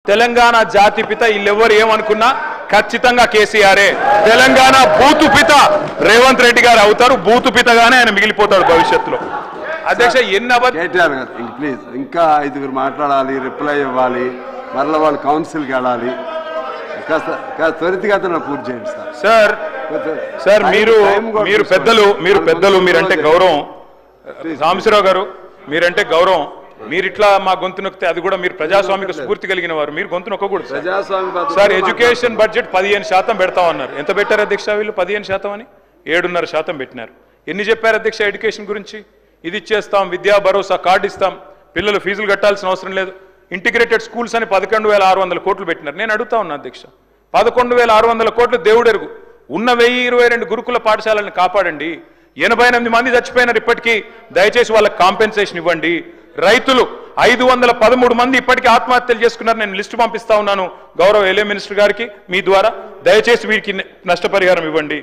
తెలంగాణ జాతిపిత వీళ్ళెవరు ఏమనుకున్నా ఖచ్చితంగా కేసీఆరే. తెలంగాణ బూతుపిత రేవంత్ రెడ్డి గారు అవుతారు. బూతుపితగానే ఆయన మిగిలిపోతాడు భవిష్యత్తులో. అధ్యక్ష కేటీఆర్ గారు ప్లీజ్ ఇంకా 5 మాట్లాడాలి, రిప్లై ఇవ్వాలి, మరలా వాళ్ళు కౌన్సిల్కి వెళ్ళాలి. కాస్త త్వరితగతిన పూర్తి చేయండి సార్. సార్ మీరు పెద్దలు మీరంటే గౌరవం. రామశ్వరరావు గారు మీరంటే గౌరవం. మీరు ఇట్లా మా గొంతు నొక్కితే అది కూడా మీరు ప్రజాస్వామిక స్ఫూర్తి కలిగిన వారు. మీరు గొంతు నొక్కకూడదు సార్. Education budget 15% పెడతామన్నారు. ఎంత పెట్టారు అధ్యక్ష? వీళ్ళు 15% అని 7.5% పెట్టినారు. ఎన్ని చెప్పారు అధ్యక్ష ఎడ్యుకేషన్ గురించి? ఇది ఇచ్చేస్తాం, విద్యా భరోసా కార్డు ఇస్తాం, పిల్లలు ఫీజులు కట్టాల్సిన అవసరం లేదు, ఇంటిగ్రేటెడ్ స్కూల్స్ అని 11,600 కోట్లు పెట్టినారు. నేను అడుగుతా ఉన్నా అధ్యక్ష, 11,600 కోట్లు దేవుడెరుగు. ఉన్న 1022 గురుకుల పాఠశాలను కాపాడండి. 88 మంది చచ్చిపోయినారు ఇప్పటికీ. దయచేసి వాళ్ళకి కాంపెన్సేషన్ ఇవ్వండి. రైతులు 513 మంది ఇప్పటికీ ఆత్మహత్యలు చేసుకున్నారు. నేను లిస్టు పంపిస్తా ఉన్నాను గౌరవ ఎల్ఏ మినిస్టర్ గారికి మీ ద్వారా. దయచేసి వీరికి నష్టపరిహారం ఇవ్వండి.